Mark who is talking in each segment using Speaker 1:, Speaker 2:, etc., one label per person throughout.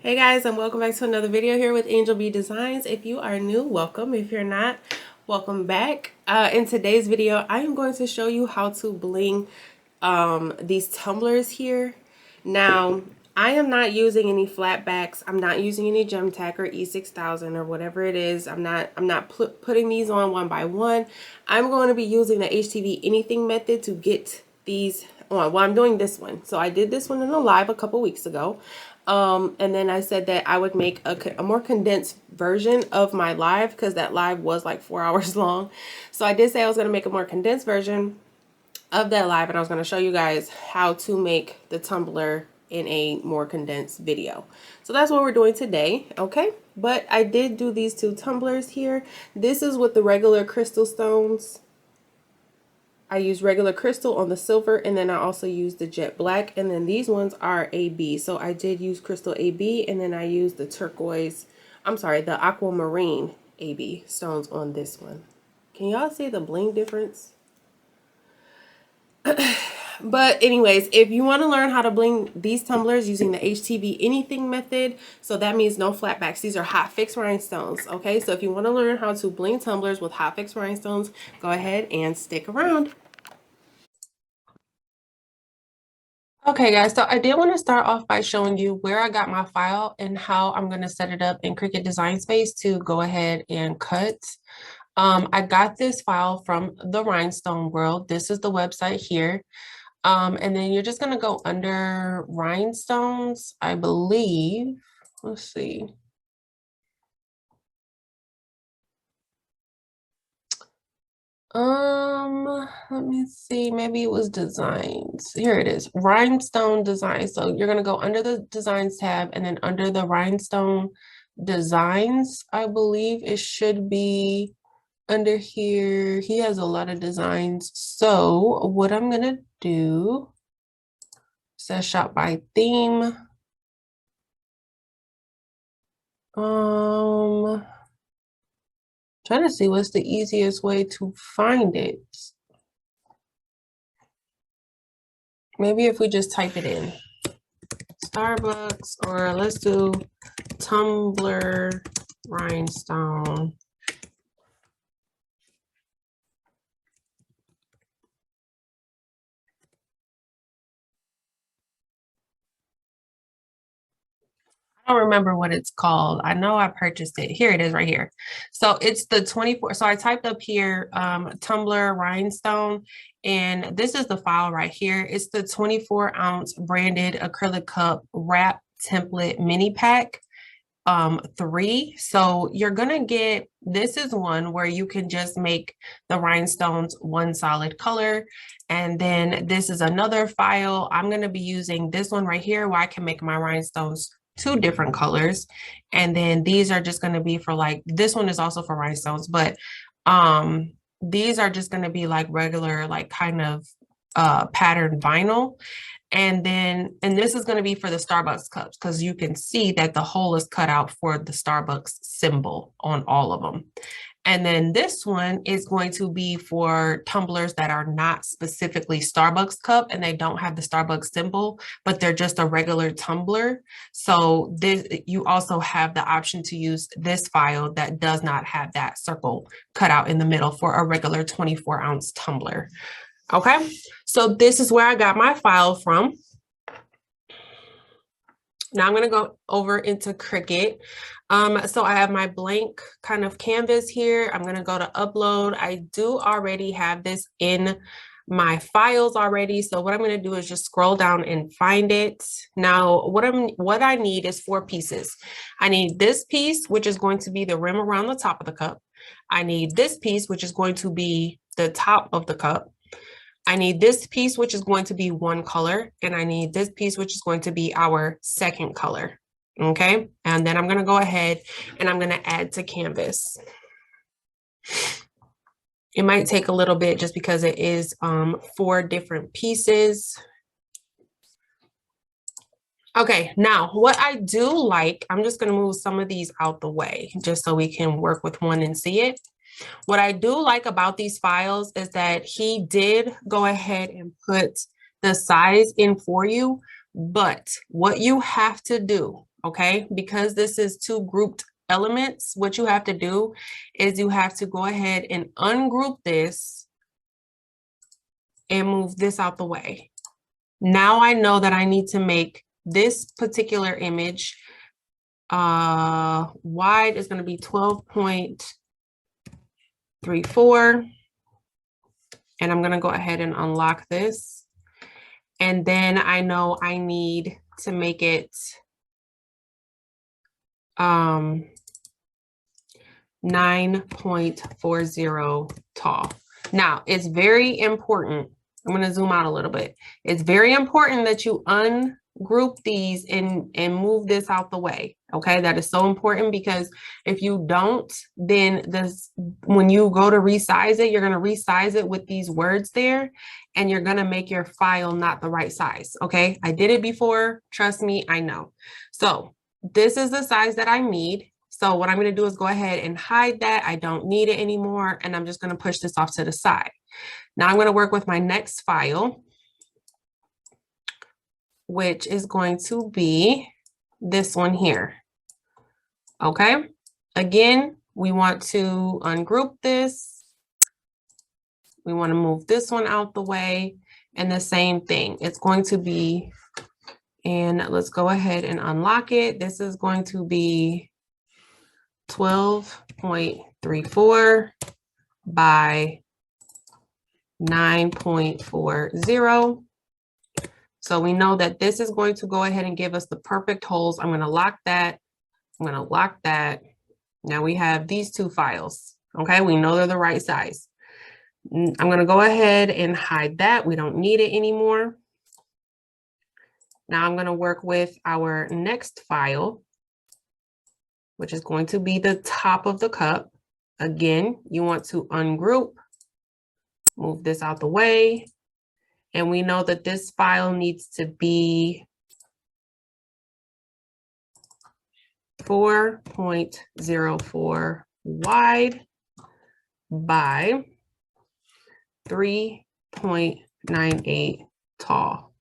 Speaker 1: Hey guys, and welcome back to another video here with Angel B Designs. If you are new, welcome. If you're not, welcome back. In today's video, I am going to show you how to bling these tumblers here. Now, I am not using any flat backs. I'm not using any gem tack or E6000 or whatever it is. I'm not putting these on one by one. I'm going to be using the HTV anything method to get these on. Well, I'm doing this one. So I did this one in a live a couple weeks ago. And then I said that I would make a more condensed version of my live because that live was like 4 hours long. So I did say I was going to make a more condensed version of that live, and I was going to show you guys how to make the tumbler in a more condensed video. So that's what we're doing today, okay? But I did do these two tumblers here. This is with the regular crystal stones. I use regular crystal on the silver, and then I also use the jet black, and then these ones are AB. So I did use crystal AB, and then I used the turquoise, the aquamarine AB stones on this one. Can y'all see the bling difference? But anyways, if you want to learn how to bling these tumblers using the HTV anything method, so that means no flatbacks. These are Hotfix Rhinestones, okay? So if you want to learn how to bling tumblers with Hotfix Rhinestones, go ahead and stick around. Okay guys, so I did want to start off by showing you where I got my file and how I'm going to set it up in Cricut Design Space to go ahead and cut. I got this file from the Rhinestone World. This is the website here. And then you're just going to go under rhinestones, I believe. Let's see. Let me see, maybe it was designs. Here it is, rhinestone designs. So you're gonna go under the designs tab, and then under the rhinestone designs, I believe it should be under here. He has a lot of designs. So what I'm gonna do, says shop by theme. Trying to see what's the easiest way to find it. Maybe if we just type it in, Starbucks, or let's do tumbler rhinestone. I don't remember what it's called. I know I purchased it. Here it is right here. So it's the 24. So I typed up here tumbler rhinestone, and this is the file right here. It's the 24-ounce branded acrylic cup wrap template mini pack 3. So you're gonna get, this is one where you can just make the rhinestones one solid color. And then this is another file. I'm gonna be using this one right here where I can make my rhinestones 2 different colors. And then these are just going to be for like, this one is also for rhinestones, but these are just going to be like regular, like kind of patterned vinyl. And this is going to be for the Starbucks cups, because you can see that the hole is cut out for the Starbucks symbol on all of them. And then this one is going to be for tumblers that are not specifically Starbucks cup and they don't have the Starbucks symbol, but they're just a regular tumbler. So this, you also have the option to use this file that does not have that circle cut out in the middle for a regular 24-ounce tumbler. Okay, so this is where I got my file from. Now I'm going to go over into Cricut. So I have my blank kind of canvas here. I'm going to go to upload. I do already have this in my files already. So what I'm going to do is just scroll down and find it. Now, what I need is 4 pieces. I need this piece, which is going to be the rim around the top of the cup. I need this piece, which is going to be the top of the cup. I need this piece, which is going to be one color, and I need this piece, which is going to be our second color. Okay, and then I'm going to go ahead and I'm going to add to canvas. It might take a little bit just because it is 4 different pieces. Okay, now what I do like, I'm just going to move some of these out the way just so we can work with one and see it. What I do like about these files is that he did go ahead and put the size in for you, but what you have to do okay? Because this is two grouped elements, what you have to do is you have to go ahead and ungroup this and move this out the way. Now I know that I need to make this particular image wide is going to be 12.34. And I'm going to go ahead and unlock this. And then I know I need to make it 9.40 tall. Now, it's very important. I'm going to zoom out a little bit. It's very important that you ungroup these and move this out the way. Okay, that is so important, because if you don't, then this, when you go to resize it, you're going to resize it with these words there, and you're going to make your file not the right size. Okay, I did it before. Trust me, I know. So this is the size that I need. So what I'm going to do is go ahead and hide that. I don't need it anymore. And I'm just going to push this off to the side. Now I'm going to work with my next file, which is going to be this one here. Okay. Again, we want to ungroup this. We want to move this one out the way, and the same thing. It's going to be, and let's go ahead and unlock it. This is going to be 12.34 by 9.40. So we know that this is going to go ahead and give us the perfect holes. I'm going to lock that. I'm going to lock that. Now we have these two files. Okay, we know they're the right size. I'm going to go ahead and hide that. We don't need it anymore. Now I'm going to work with our next file, which is going to be the top of the cup. Again, you want to ungroup, move this out the way. And we know that this file needs to be 4.04 wide by 3.98 tall.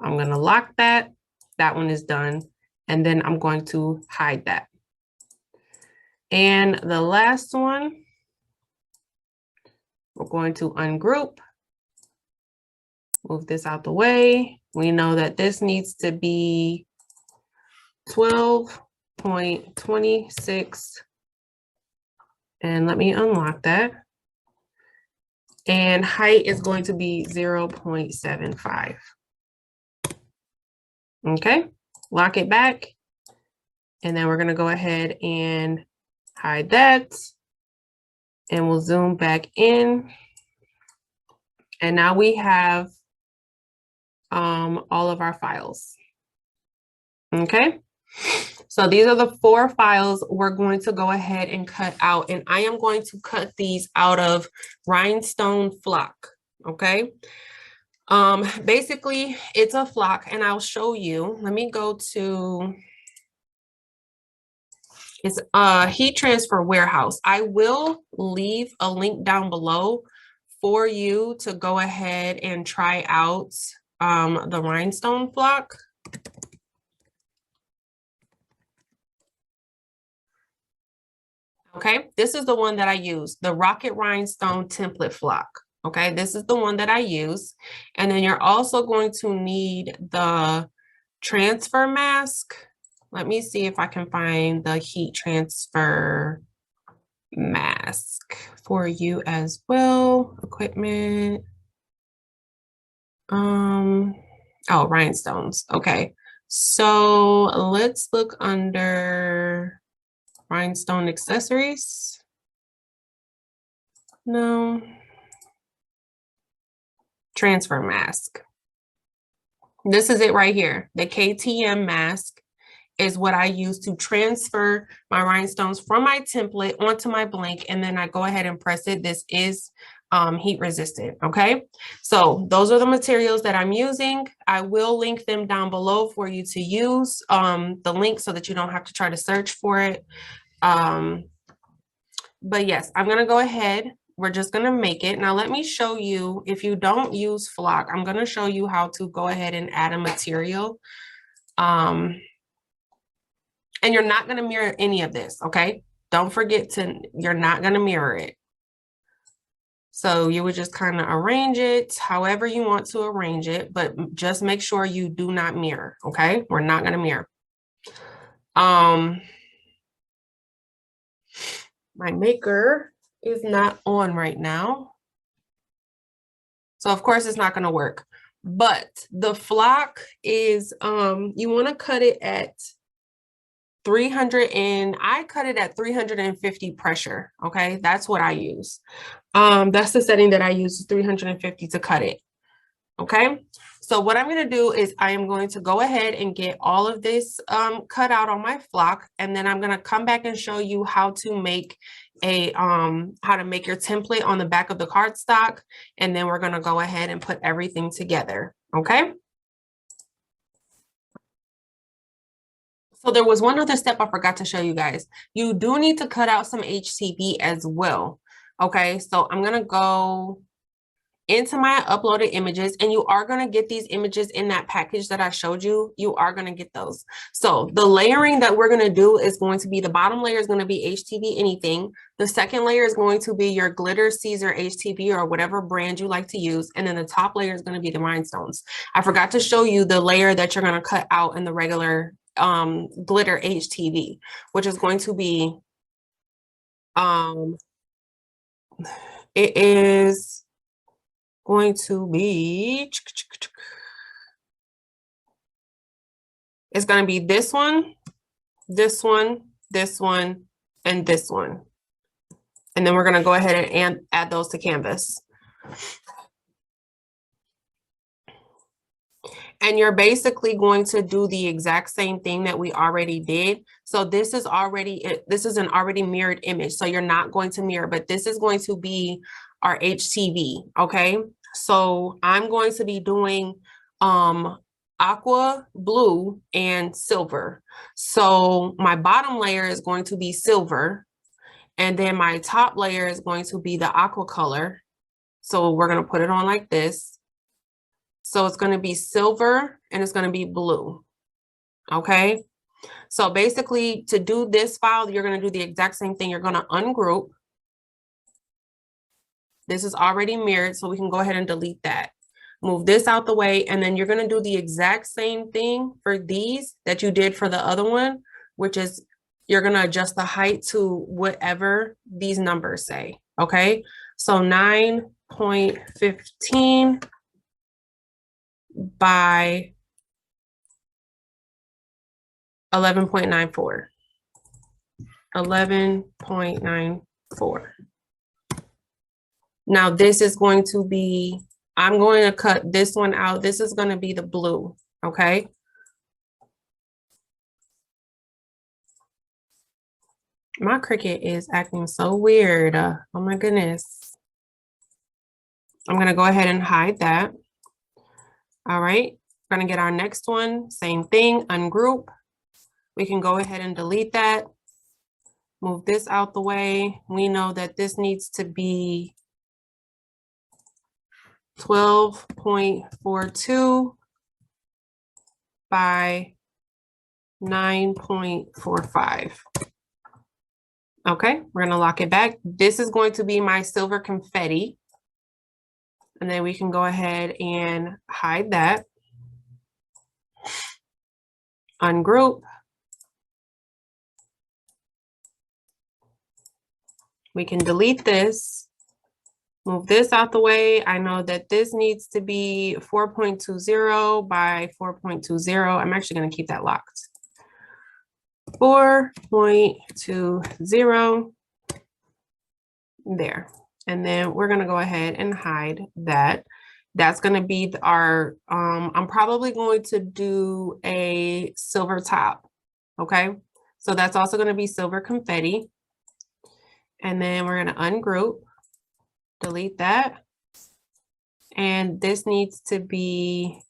Speaker 1: I'm going to lock that. That one is done. And then I'm going to hide that. And the last one, we're going to ungroup, move this out the way. We know that this needs to be 12.26. And let me unlock that. And height is going to be 0.75. Okay, lock it back. And then we're going to go ahead and hide that. And we'll zoom back in. And now we have all of our files. Okay, so these are the 4 files we're going to go ahead and cut out. And I am going to cut these out of rhinestone flock. Okay, basically it's a flock, and I'll show you. Let me go to, it's Heat Transfer Warehouse. I will leave a link down below for you to go ahead and try out the rhinestone flock. Okay, this is the one that I use, the Rocket Rhinestone Template Flock. Okay, this is the one that I use. And then you're also going to need the transfer mask. Let me see if I can find the heat transfer mask for you as well. Equipment. Oh, rhinestones. Okay, so let's look under rhinestone accessories. No. Transfer mask. This is it right here. The KTM mask is what I use to transfer my rhinestones from my template onto my blank, and then I go ahead and press it. This is heat resistant. Okay, so those are the materials that I'm using. I will link them down below for you to use the link so that you don't have to try to search for it. But yes, I'm gonna go ahead we're just gonna make it. Now let me show you, if you don't use flock, I'm gonna show you how to go ahead and add a material. And you're not gonna mirror any of this, okay? Don't forget you're not gonna mirror it. So you would just kind of arrange it however you want to arrange it, but just make sure you do not mirror, okay? We're not gonna mirror. My maker is not on right now. So of course it's not gonna work. But the flock is, you wanna cut it at 300, and I cut it at 350 pressure, okay? That's what I use. That's the setting that I use, 350 to cut it, okay? So what I'm gonna do is I am going to go ahead and get all of this cut out on my flock, and then I'm gonna come back and show you how to make a, how to make your template on the back of the cardstock, and then we're gonna go ahead and put everything together, okay? So there was one other step I forgot to show you guys. You do need to cut out some HTV as well. Okay, so I'm gonna go into my uploaded images, and you are gonna get these images in that package that I showed you. You are gonna get those. So the layering that we're gonna do is going to be, the bottom layer is gonna be HTV anything. The second layer is going to be your glitter Caesar HTV or whatever brand you like to use. And then the top layer is gonna be the rhinestones. I forgot to show you the layer that you're gonna cut out in the regular glitter HTV, which is going to be, it is going to be, it's going to be this one, this one, this one, and this one. And then we're going to go ahead and add those to canvas. And you're basically going to do the exact same thing that we already did. So this is an already mirrored image. So you're not going to mirror, but this is going to be our HTV, okay? So I'm going to be doing aqua, blue, and silver. So my bottom layer is going to be silver, and then my top layer is going to be the aqua color. So we're going to put it on like this. So it's going to be silver and it's going to be blue. Okay. So basically, to do this file, you're going to do the exact same thing. You're going to ungroup. This is already mirrored, so we can go ahead and delete that. Move this out the way, and then you're going to do the exact same thing for these that you did for the other one, which is you're going to adjust the height to whatever these numbers say. Okay. So 9.15 by 11.94. 11.94. Now this is going to be, I'm going to cut this one out. This is going to be the blue, okay? My Cricut is acting so weird. Oh my goodness. I'm going to go ahead and hide that. All right, we're going to get our next one. Same thing, ungroup. We can go ahead and delete that. Move this out the way. We know that this needs to be 12.42 by 9.45. Okay, we're going to lock it back. This is going to be my silver confetti. And then we can go ahead and hide that. Ungroup. We can delete this. Move this out the way. I know that this needs to be 4.20 by 4.20. I'm actually going to keep that locked. 4.20. There. And then we're going to go ahead and hide that. That's going to be our, I'm probably going to do a silver top. Okay. So that's also going to be silver confetti. And then we're going to ungroup, delete that. And this needs to be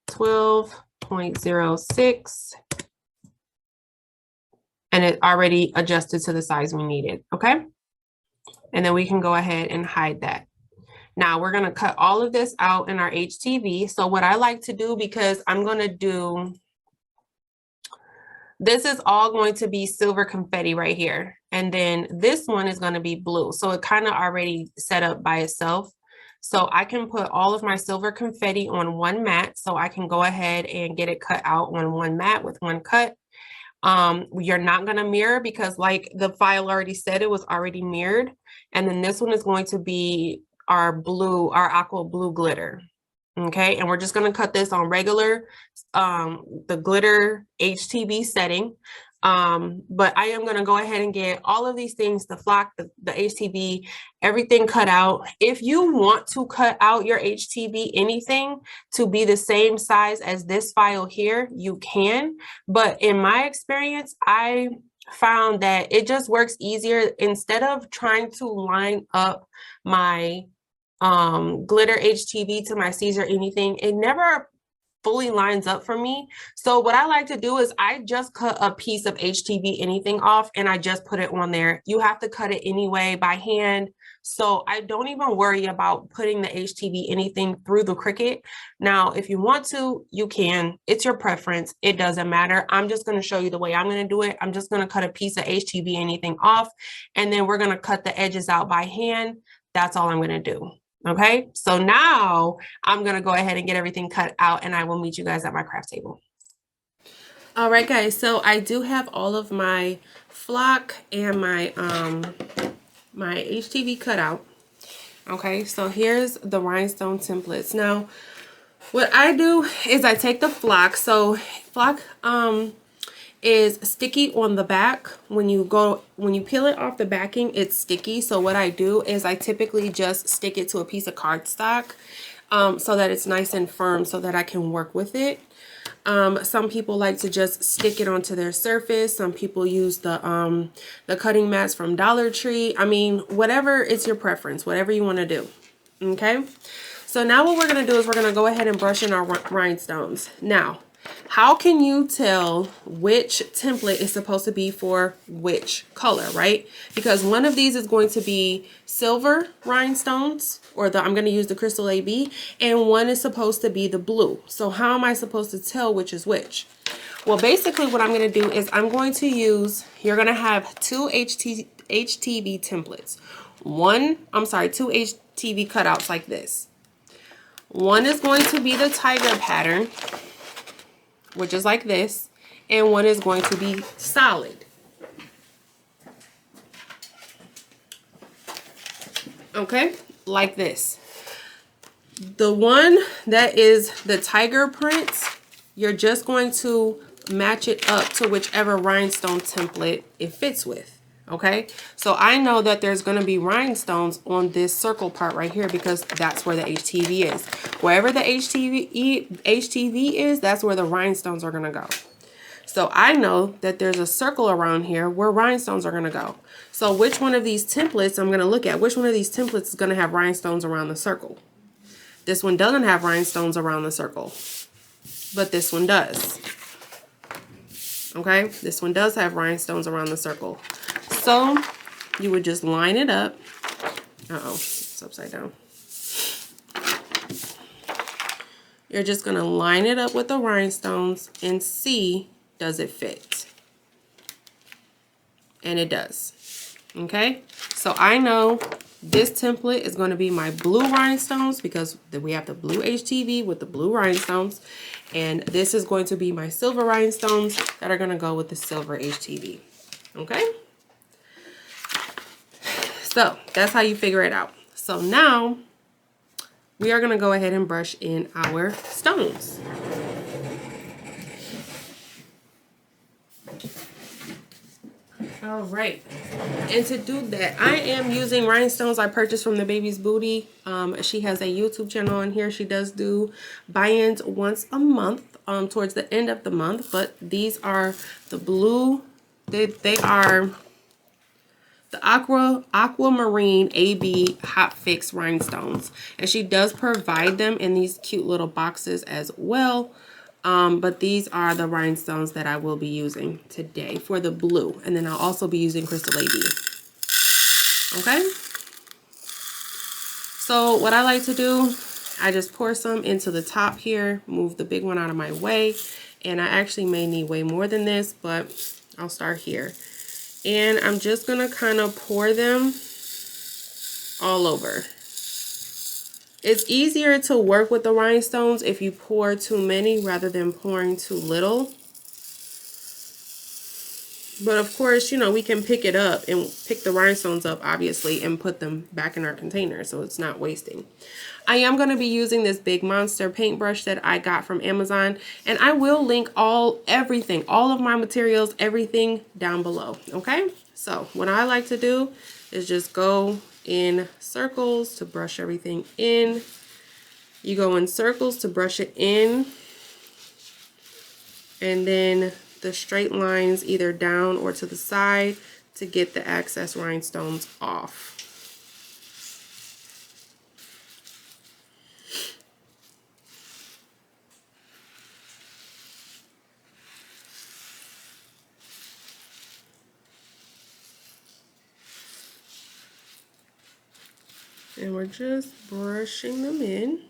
Speaker 1: 12.06. And it already adjusted to the size we needed. Okay. And then we can go ahead and hide that. Now we're gonna cut all of this out in our HTV. So what I like to do, because I'm gonna do, this is all going to be silver confetti right here. And then this one is gonna be blue. So it kind of already set up by itself. So I can put all of my silver confetti on one mat. So I can go ahead and get it cut out on one mat with one cut. You're not going to mirror because like the file already said, it was already mirrored. And then this one is going to be our blue, our aqua blue glitter. Okay, and we're just going to cut this on regular, the glitter HTV setting. But I am going to go ahead and get all of these things, the flock, the HTV, everything cut out. If you want to cut out your HTV, anything to be the same size as this file here, you can. But in my experience, I found that it just works easier instead of trying to line up my glitter HTV to my Caesar anything. It never fully lines up for me. So what I like to do is I just cut a piece of HTV anything off and I just put it on there. You have to cut it anyway by hand. So I don't even worry about putting the HTV anything through the Cricut. Now, if you want to, you can. It's your preference. It doesn't matter. I'm just going to show you the way I'm going to do it. I'm just going to cut a piece of HTV anything off, and then we're going to cut the edges out by hand. That's all I'm going to do. Okay, so now I'm gonna go ahead and get everything cut out and I will meet you guys at my craft table. All right, guys, so I do have all of my flock and my my HTV cut out. Okay, so here's the rhinestone templates. Now, what I do is I take the flock. So flock is sticky on the back. When you peel it off the backing, it's sticky. So what I do is I typically just stick it to a piece of cardstock so that it's nice and firm so that I can work with it. Some people like to just stick it onto their surface. Some people use the cutting mats from Dollar Tree. I mean, whatever, it's your preference, whatever you want to do. Okay, so now what we're going to do is we're going to go ahead and brush in our rhinestones. Now, how can you tell which template is supposed to be for which color, right? Because one of these is going to be silver rhinestones, or I'm going to use the crystal AB, and one is supposed to be the blue. So how am I supposed to tell which is which? Well, basically what I'm going to do is I'm going to use, you're going to have two HTV templates. Two HTV cutouts like this. One is going to be the tiger pattern, which is like this, and one is going to be solid. Okay, like this. The one that is the tiger prints, you're just going to match it up to whichever rhinestone template it fits with. Okay, so I know that there's going to be rhinestones on this circle part right here because that's where the HTV is. Wherever the HTV is, that's where the rhinestones are going to go. So I know that there's a circle around here where rhinestones are going to go. So which one of these templates I'm going to look at? Which one of these templates is going to have rhinestones around the circle? This one doesn't have rhinestones around the circle, but this one does. Okay, this one does have rhinestones around the circle. So you would just line it up. Uh-oh, it's upside down. You're just going to line it up with the rhinestones and see, does it fit? And it does. Okay, so I know this template is going to be my blue rhinestones because we have the blue HTV with the blue rhinestones. And this is going to be my silver rhinestones that are going to go with the silver HTV. Okay? So that's how you figure it out. So now we are going to go ahead and brush in our stones. All right, and to do that, I am using rhinestones I purchased from the Baby's Booty. She has a YouTube channel on here. She does do buy-ins once a month, towards the end of the month. But these are the blue. They are the aquamarine AB Hotfix Rhinestones, and she does provide them in these cute little boxes as well. But these are the rhinestones that I will be using today for the blue. And then I'll also be using Crystal AB. Okay? So what I like to do, I just pour some into the top here, move the big one out of my way. And I actually may need way more than this, but I'll start here. And I'm just gonna kind of pour them all over. It's easier to work with the rhinestones if you pour too many rather than pouring too little. But of course, you know, we can pick it up and pick the rhinestones up, obviously, and put them back in our container so it's not wasting. I am going to be using this big monster paintbrush that I got from Amazon, and I will link everything, all of my materials, everything down below, okay? So what I like to do is just go in circles to brush everything in. You go in circles to brush it in, and then the straight lines either down or to the side to get the excess rhinestones off. And we're just brushing them in.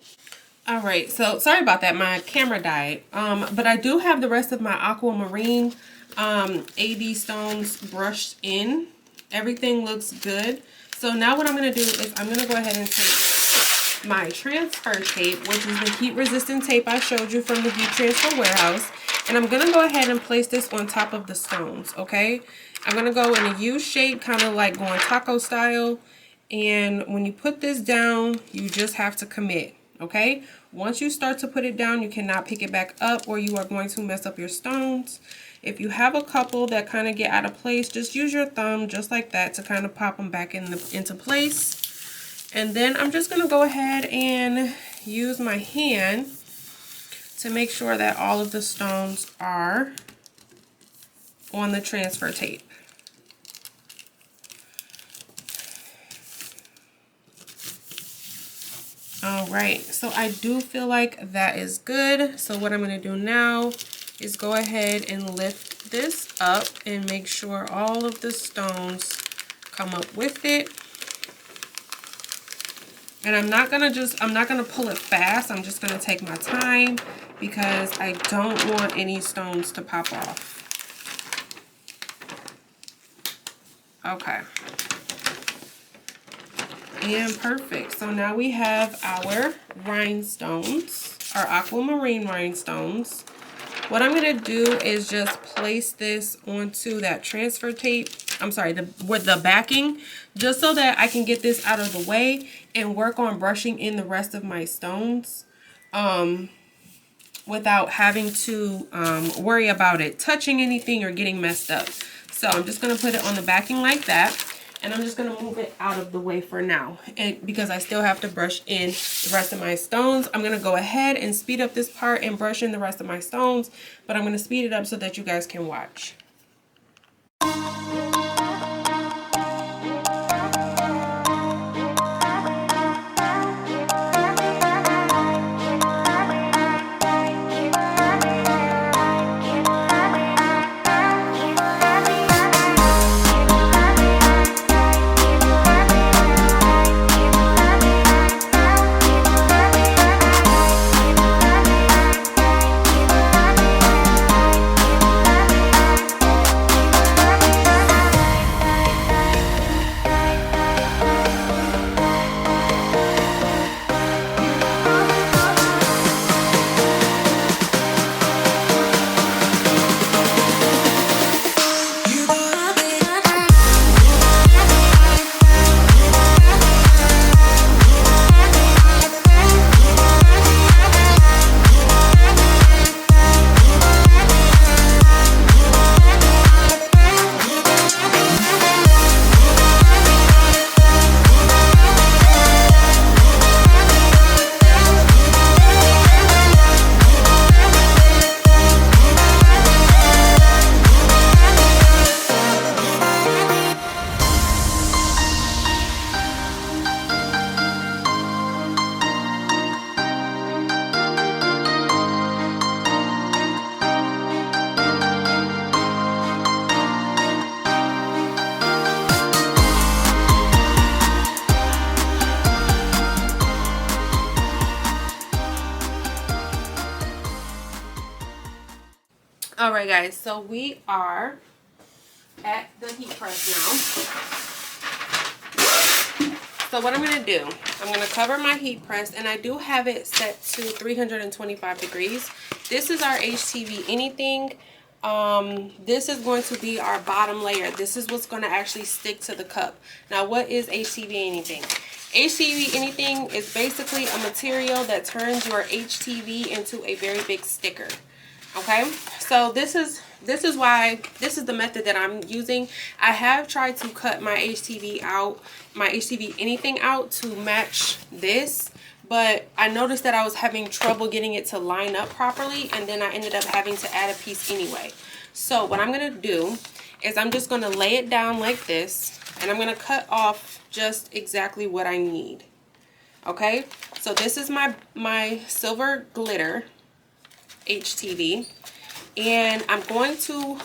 Speaker 1: All right, so sorry about that, my camera died. But I do have the rest of my aquamarine AD stones brushed in. Everything looks good. So now what I'm gonna do is I'm gonna go ahead and take my transfer tape, which is the heat resistant tape I showed you from the Heat Transfer Warehouse. And I'm gonna go ahead and place this on top of the stones, okay? I'm gonna go in a U shape, kind of like going taco style. And when you put this down, you just have to commit. Okay, once you start to put it down, you cannot pick it back up or you are going to mess up your stones. If you have a couple that kind of get out of place, just use your thumb just like that to kind of pop them back into place. And then I'm just going to go ahead and use my hand to make sure that all of the stones are on the transfer tape. All right, so I do feel like that is good. So what I'm going to do now is go ahead and lift this up and make sure all of the stones come up with it. And I'm not going to pull it fast. I'm just going to take my time because I don't want any stones to pop off. Okay. And perfect. So now we have our rhinestones, our aquamarine rhinestones. What I'm going to do is just place this onto that transfer tape. I'm sorry, with the backing, just so that I can get this out of the way and work on brushing in the rest of my stones without having to worry about it touching anything or getting messed up. So I'm just going to put it on the backing like that. And I'm just going to move it out of the way for now. And because I still have to brush in the rest of my stones, I'm going to go ahead and speed up this part and brush in the rest of my stones. But I'm going to speed it up so that you guys can watch. right, guys, so we are at the heat press now. So what I'm going to do, I'm going to cover my heat press, and I do have it set to 325 degrees. This is our HTV anything. This is going to be our bottom layer. This is what's going to actually stick to the cup. Now, what is HTV anything? HTV anything is basically a material that turns your HTV into a very big sticker. Okay, so this is why this is the method that I'm using. I have tried to cut my HTV out, my HTV anything out to match this, but I noticed that I was having trouble getting it to line up properly, and then I ended up having to add a piece anyway. So what I'm going to do is I'm just going to lay it down like this, and I'm going to cut off just exactly what I need. Okay, so this is my silver glitter HTV, and I'm going to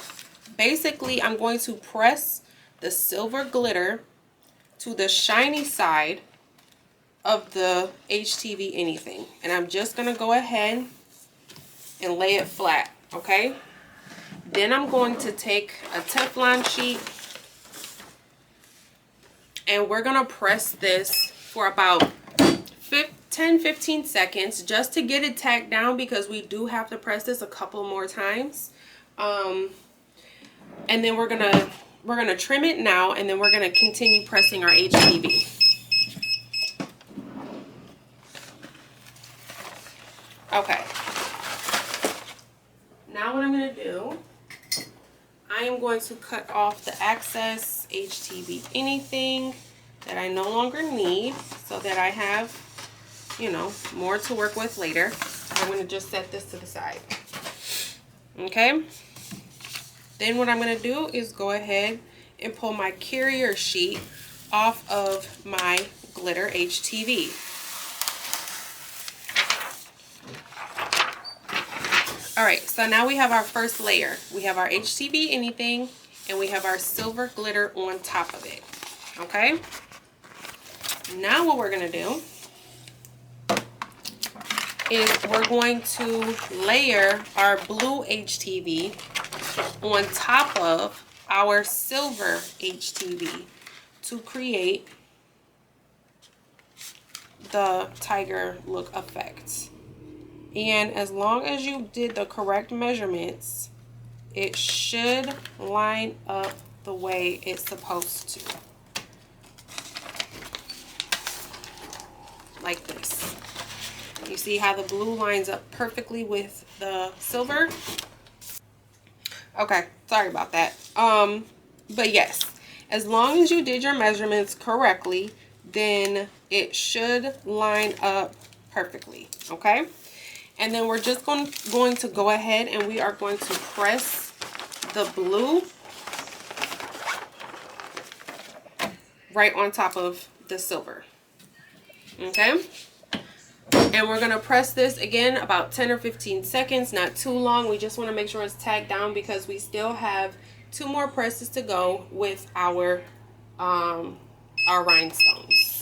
Speaker 1: press the silver glitter to the shiny side of the HTV anything, and I'm just going to go ahead and lay it flat. Okay, then I'm going to take a Teflon sheet, and we're going to press this for about 10-15 seconds just to get it tacked down, because we do have to press this a couple more times. And then we're gonna trim it now, and then we're gonna continue pressing our HTV. Okay. Now what I'm gonna do, I am going to cut off the excess HTV anything that I no longer need, so that I have, you know, more to work with later. I'm going to just set this to the side. Okay. Then what I'm going to do is go ahead and pull my carrier sheet off of my glitter HTV. All right, so now we have our first layer. We have our HTV anything, and we have our silver glitter on top of it. Okay. Now what we're going to do is we're going to layer our blue HTV on top of our silver HTV to create the tiger look effect. And as long as you did the correct measurements, it should line up the way it's supposed to. Like this. You see how the blue lines up perfectly with the silver? Okay, sorry about that. But yes, as long as you did your measurements correctly, then it should line up perfectly. Okay, and then we're just going to go ahead, and we are going to press the blue right on top of the silver. Okay, and we're going to press this again about 10 or 15 seconds, not too long. We just want to make sure it's tacked down, because we still have 2 more presses to go with our rhinestones.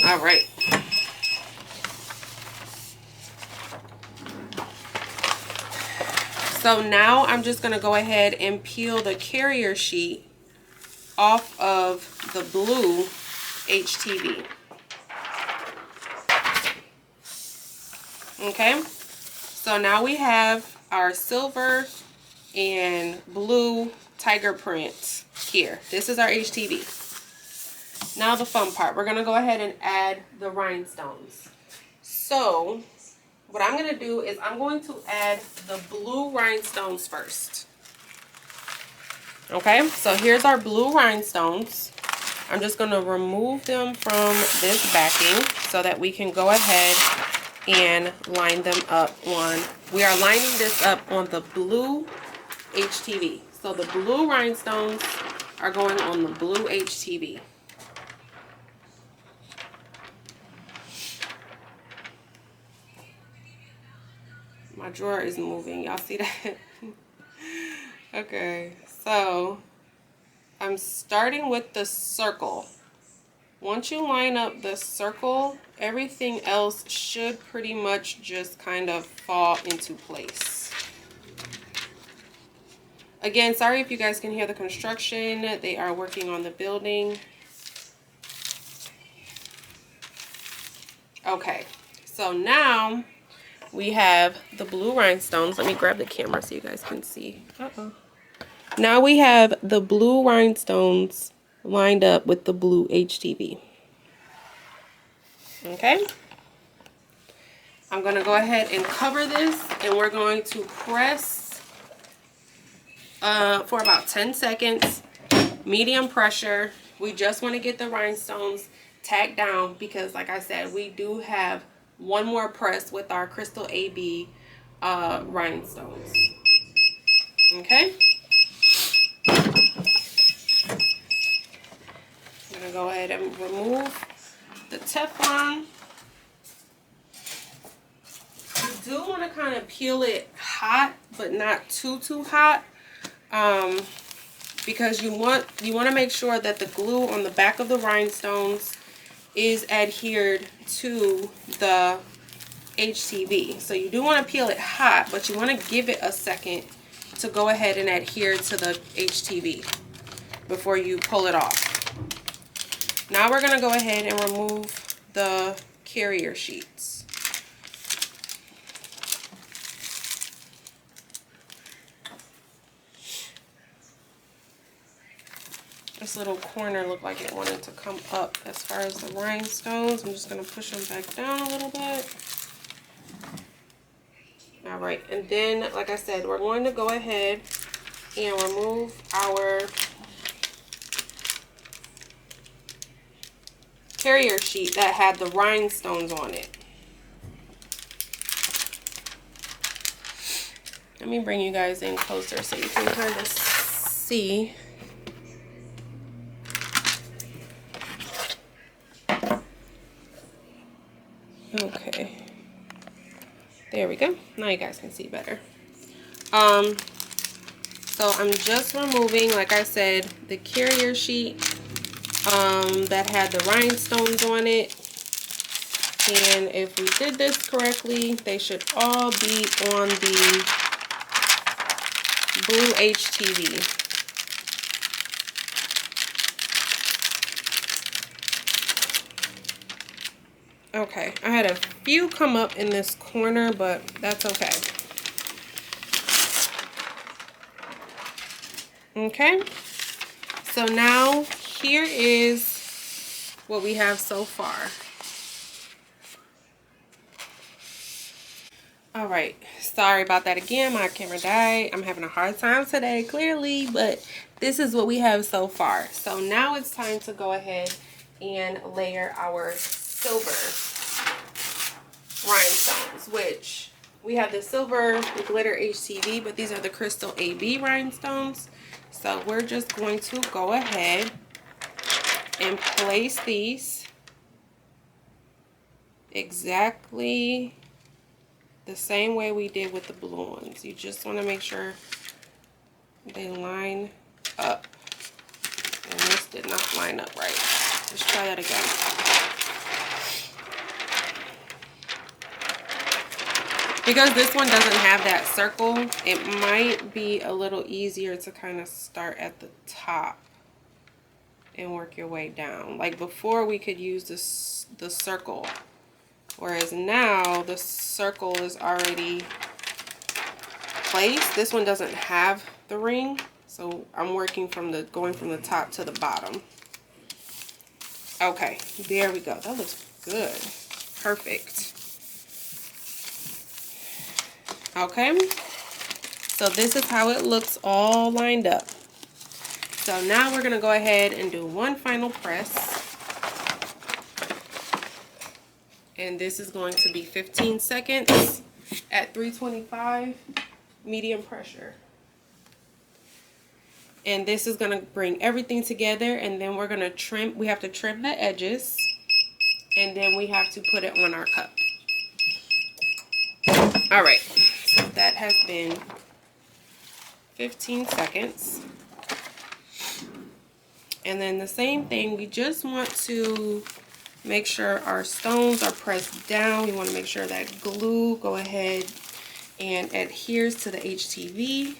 Speaker 1: All right. So now I'm just going to go ahead and peel the carrier sheet off of the blue HTV. Okay, so now we have our silver and blue tiger print here. This is our HTV. Now the fun part, we're going to go ahead and add the rhinestones. So what I'm going to do is I'm going to add the blue rhinestones first. Okay, so here's our blue rhinestones. I'm just going to remove them from this backing so that we can go ahead and line them up on, we are lining this up on the blue HTV. So the blue rhinestones are going on the blue HTV. My drawer is moving. Y'all see that? Okay, so I'm starting with the circle. Once you line up the circle, everything else should pretty much just kind of fall into place. Again, sorry if you guys can hear the construction. They are working on the building. Okay, so now we have the blue rhinestones. Let me grab the camera so you guys can see. Now we have the blue rhinestones lined up with the blue HTV. Okay. I'm going to go ahead and cover this, and we're going to press for about 10 seconds, medium pressure. We just want to get the rhinestones tacked down because, like I said, we do have one more press with our crystal AB rhinestones. Okay. I'm going to go ahead and remove the Teflon. You do want to kind of peel it hot, but not too hot, because you want to make sure that the glue on the back of the rhinestones is adhered to the HTV. So you do want to peel it hot, but you want to give it a second to go ahead and adhere to the HTV before you pull it off. Now we're going to go ahead and remove the carrier sheets. This little corner looked like it wanted to come up as far as the rhinestones. I'm just going to push them back down a little bit. All right, and then, like I said, we're going to go ahead and remove our carrier sheet that had the rhinestones on it. Let me bring you guys in closer so you can kind of see. Okay, there we go. Now you guys can see better. So I'm just removing, like I said, the carrier sheet that had the rhinestones on it. And if we did this correctly, they should all be on the blue HTV. Okay, I had a few come up in this corner, but that's okay. Okay, so now here is what we have so far. All right, sorry about that again. My camera died. I'm having a hard time today, clearly, but this is what we have so far. So now it's time to go ahead and layer our silver rhinestones, which we have the silver glitter HTV, but these are the crystal AB rhinestones. So we're just going to go ahead and place these exactly the same way we did with the blue ones. You just want to make sure they line up. And this did not line up right. Let's try that again. Because this one doesn't have that circle, it might be a little easier to kind of start at the top and work your way down. Like before, we could use the circle, whereas now the circle is already placed. This one doesn't have the ring, so I'm working from going from the top to the bottom. Okay, there we go. That looks good. Perfect. Okay, so this is how it looks all lined up. So now we're going to go ahead and do one final press. And this is going to be 15 seconds at 325 medium pressure. And this is going to bring everything together, and then we're going to trim. We have to trim the edges, and then we have to put it on our cup. All right, so that has been 15 seconds. And then the same thing, we just want to make sure our stones are pressed down. We want to make sure that glue go ahead and adheres to the HTV.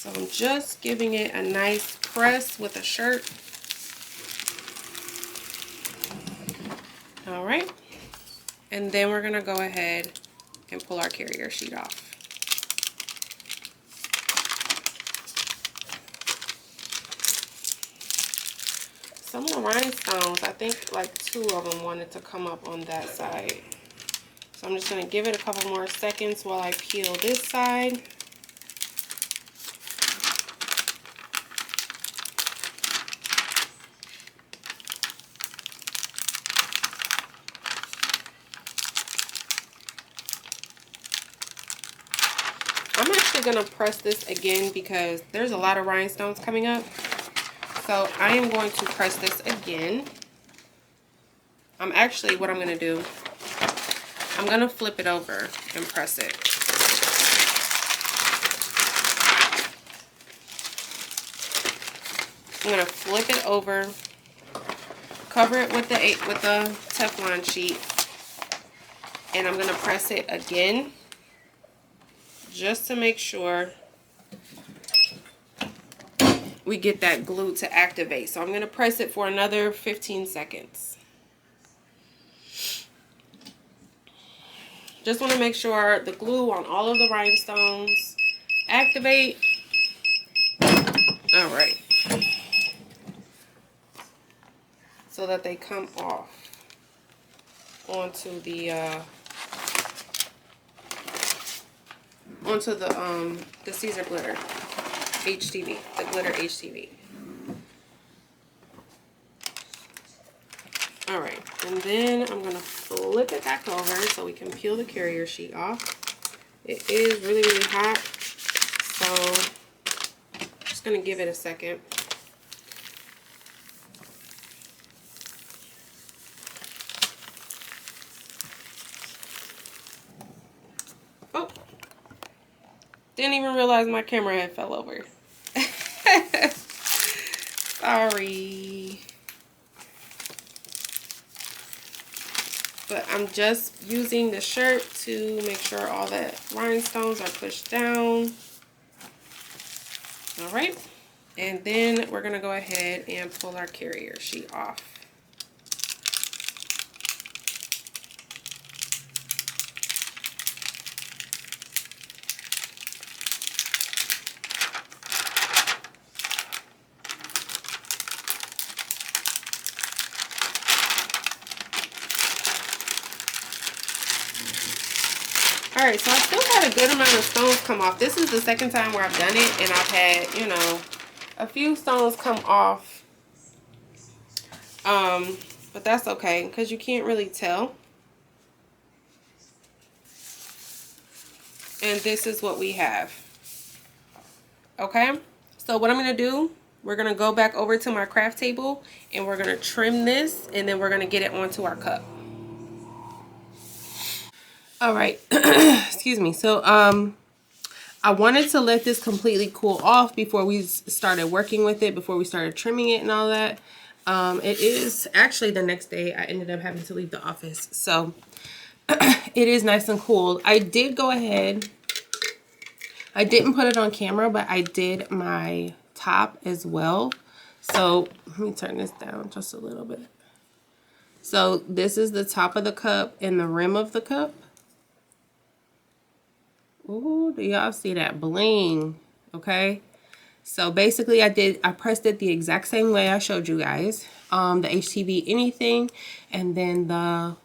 Speaker 1: So I'm just giving it a nice press with a shirt. All right. And then we're gonna go ahead and pull our carrier sheet off. Some of the rhinestones, I think like 2 of them wanted to come up on that side. So I'm just going to give it a couple more seconds while I peel this side. I'm actually going to press this again because there's a lot of rhinestones coming up. So I am going to press this again. What I'm going to do, I'm going to flip it over and press it. I'm going to flip it over, cover it with the Teflon sheet, and I'm going to press it again just to make sure we get that glue to activate. So I'm going to press it for another 15 seconds. Just want to make sure the glue on all of the rhinestones activate. All right. So that they come off onto the Caesar glitter HTV, the glitter HTV. All right, and then I'm gonna flip it back over so we can peel the carrier sheet off. It is really, really hot, so I'm just gonna give it a second. Oh, didn't even realize my camera had fell over. Sorry. But I'm just using the shirt to make sure all the rhinestones are pushed down. All right. And then we're going to go ahead and pull our carrier sheet off. All right, so I still had a good amount of stones come off. This is the second time where I've done it, and I've had, you know, a few stones come off. But that's okay, because you can't really tell. And this is what we have. Okay, so what I'm going to do, we're going to go back over to my craft table, and we're going to trim this, and then we're going to get it onto our cup. All right, excuse me. So, I wanted to let this completely cool off before we started working with it, before we started trimming it and all that. It is actually the next day I ended up having to leave the office. So it is nice and cool. I did go ahead. I didn't put it on camera, but I did my top as well. So let me turn this down just a little bit. So this is the top of the cup and the rim of the cup. Ooh, do y'all see that bling? Okay. So basically I pressed it the exact same way I showed you guys. The HTV anything, and then the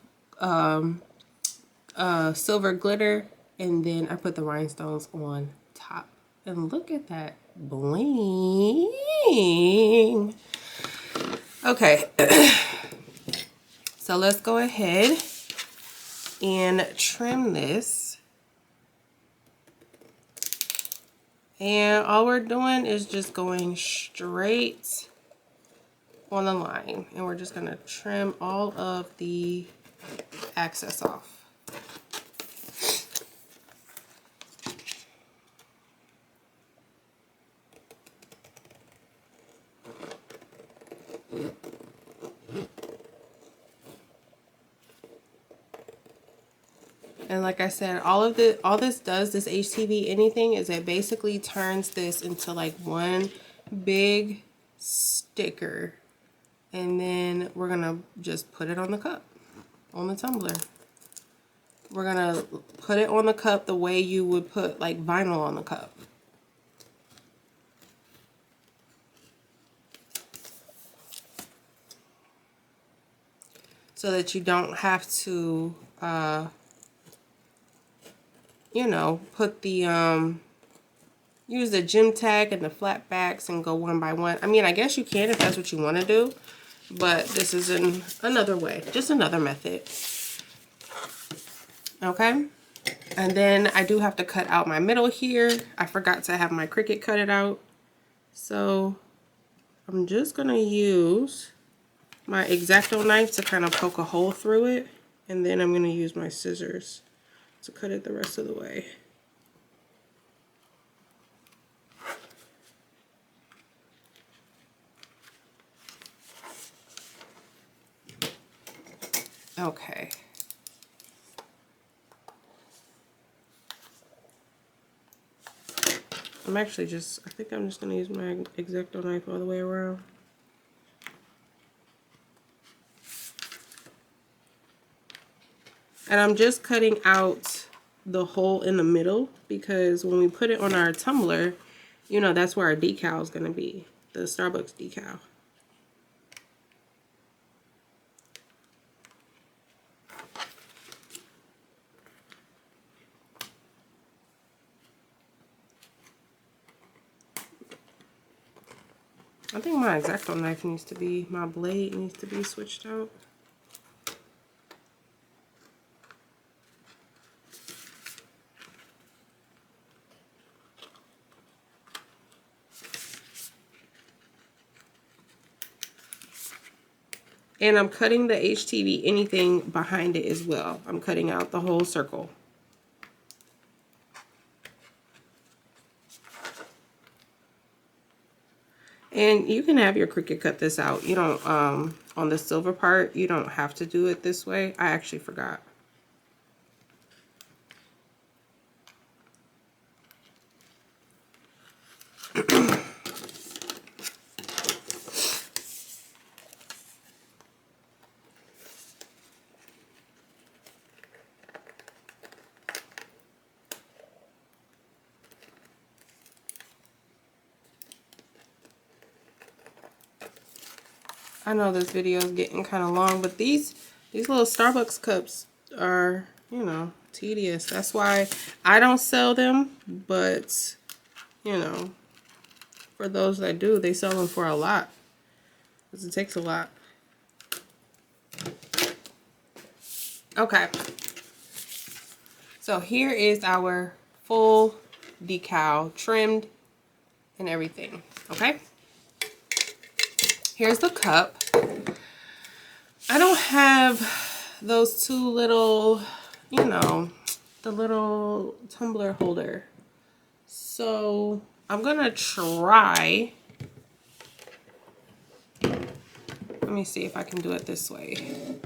Speaker 1: silver glitter, and then I put the rhinestones on top. And look at that bling. Okay. So let's go ahead and trim this. And all we're doing is just going straight on the line. And we're just going to trim all of the excess off. And like I said, all this does, this HTV anything, is it basically turns this into like one big sticker. And then we're gonna just put it on the cup, on the tumbler. We're gonna put it on the cup the way you would put like vinyl on the cup. So that you don't have to, you know, put the, use the gem tag and the flat backs and go one by one. I mean, I guess you can if that's what you want to do, but this is another way, just another method. Okay. And then I do have to cut out my middle here. I forgot to have my Cricut cut it out. So I'm just going to use my X-Acto knife to kind of poke a hole through it, and then I'm going to use my scissors to cut it the rest of the way. Okay. I think I'm just going to use my X-Acto knife all the way around. And I'm just cutting out the hole in the middle because when we put it on our tumbler, you know, that's where our decal is going to be, the Starbucks decal. I think my X-Acto knife needs to be, my blade needs to be switched out. And I'm cutting the HTV anything behind it as well. I'm cutting out the whole circle. And you can have your Cricut cut this out. You don't, on the silver part, you don't have to do it this way. I actually forgot. I know this video is getting kind of long, but these little Starbucks cups are, you know, tedious. That's why I don't sell them, but, you know, for those that do, they sell them for a lot, because it takes a lot. Okay. So here is our full decal, trimmed and everything, okay? Here's the cup. I don't have those two little, you know, the little tumbler holder. So I'm gonna try. Let me see if I can do it this way.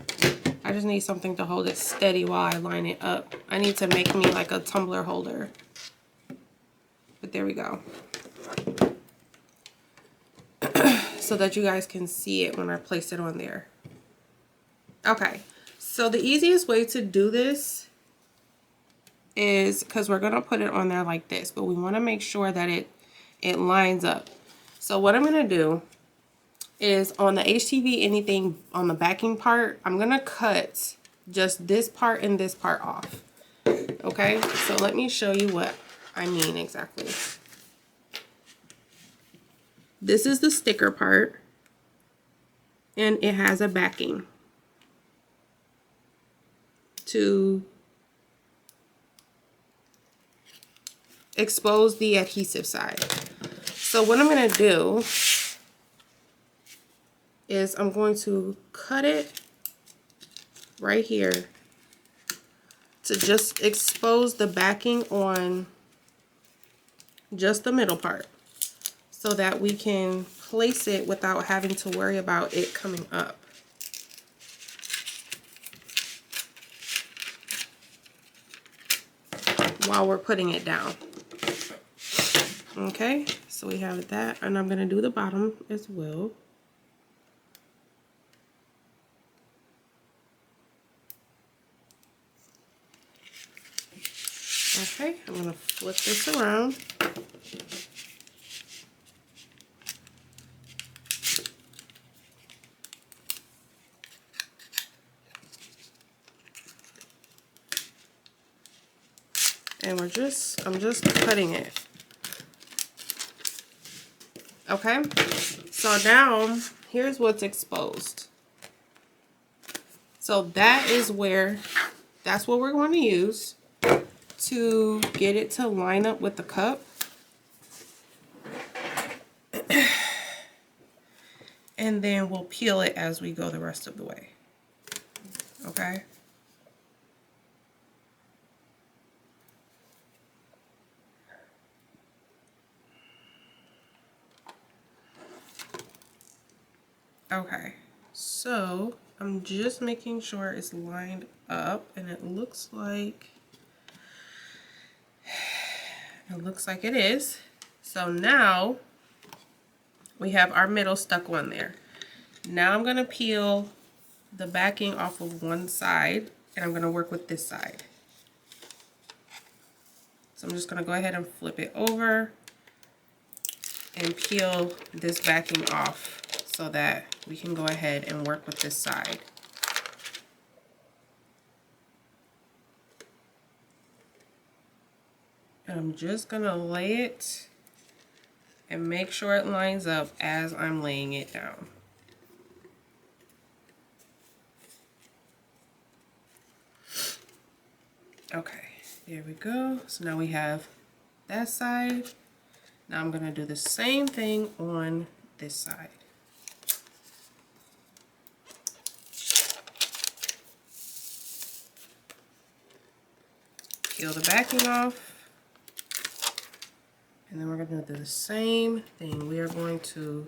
Speaker 1: I just need something to hold it steady while I line it up. I need to make me like a tumbler holder. But there we go. So that you guys can see it when I place it on there. Okay, so the easiest way to do this is, because we're going to put it on there like this, but we want to make sure that it lines up. So what I'm going to do is on the HTV anything on the backing part, I'm going to cut just this part and this part off. Okay, so let me show you what I mean exactly. This is the sticker part, and it has a backing to expose the adhesive side. So what I'm going to do is I'm going to cut it right here to just expose the backing on just the middle part, so that we can place it without having to worry about it coming up. while we're putting it down. Okay, so we have that, and I'm gonna do the bottom as well. Okay, I'm gonna flip this around. And I'm just cutting it. Okay, so now here's what's exposed. So that's what we're going to use to get it to line up with the cup. And then we'll peel it as we go the rest of the way. Okay. Okay, so I'm just making sure it's lined up, and it looks like it is. So now we have our middle stuck on there. Now I'm gonna peel the backing off of one side, and I'm gonna work with this side. So I'm just gonna go ahead and flip it over and peel this backing off so that we can go ahead and work with this side. And I'm just gonna lay it and make sure it lines up as I'm laying it down. Okay, there we go. So now we have that side. Now I'm gonna do the same thing on this side. Peel the backing off. And then we're gonna do the same thing. We are going to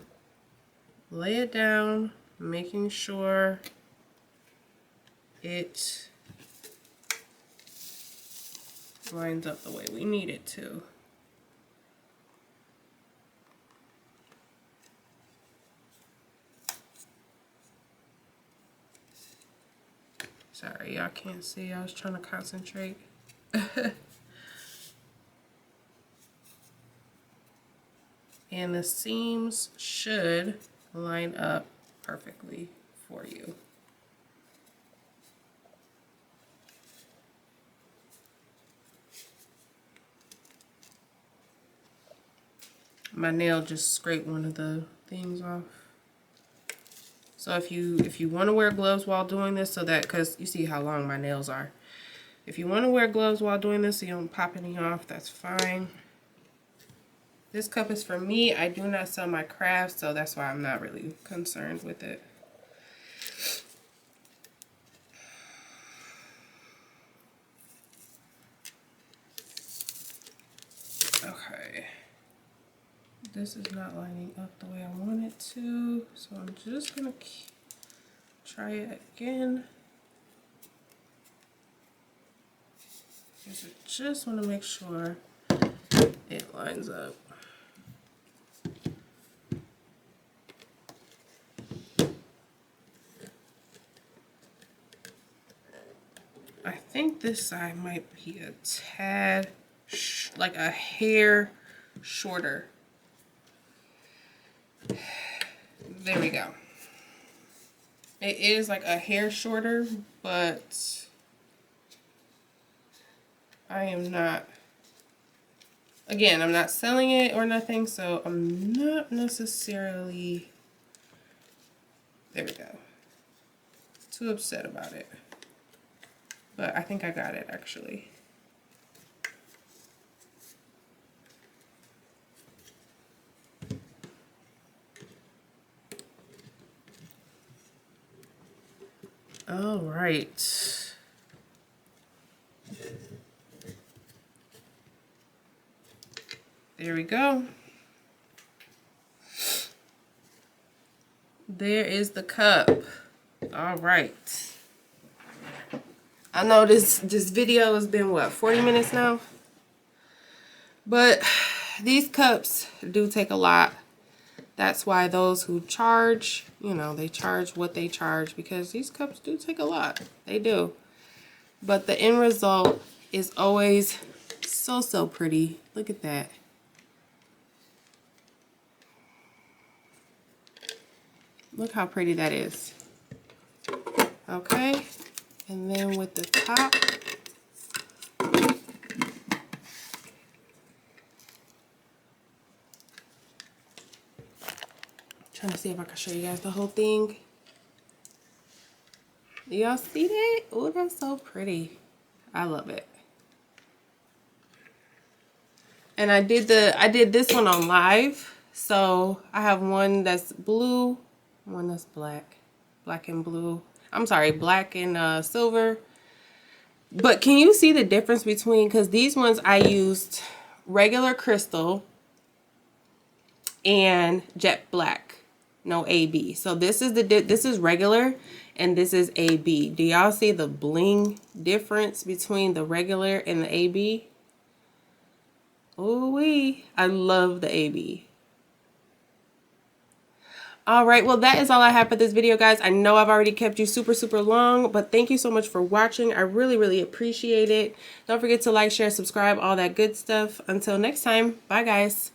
Speaker 1: lay it down, making sure it lines up the way we need it to. Sorry, y'all can't see. I was trying to concentrate. And the seams should line up perfectly for you. My nail just scraped one of the things off. So if you want to wear gloves while doing this, so that, because you see how long my nails are. If you want to wear gloves while doing this so you don't pop any off, that's fine. This cup is for me. I do not sell my crafts, so that's why I'm not really concerned with it. Okay. This is not lining up the way I want it to, so I'm just gonna try it again. Because I just want to make sure it lines up. I think this side might be a tad, like a hair shorter. There we go. It is like a hair shorter, but I am not, again, I'm not selling it or nothing, so I'm not necessarily, there we go, too upset about it. But I think I got it actually. All right. There we go. There is the cup. All right. I know this video has been what, 40 minutes now? But these cups do take a lot. That's why those who charge, you know, they charge what they charge, because these cups do take a lot. They do. But the end result is always so pretty. Look at that. Look how pretty that is. Okay. And then with the top, trying to see if I can show you guys the whole thing. Y'all see that? Oh, that's so pretty. I love it. And I did this one on live. So I have one that's blue, one that's black and blue. I'm sorry, black and silver. But can you see the difference between, because these ones I used regular crystal and jet black, no AB. So this is regular and this is AB. Do y'all see the bling difference between the regular and the AB? Ooh-wee, I love the AB. All right, well, that is all I have for this video, guys. I know I've already kept you super long, but thank you so much for watching. I really appreciate it. Don't forget to like, share, subscribe, all that good stuff. Until next time, bye, guys.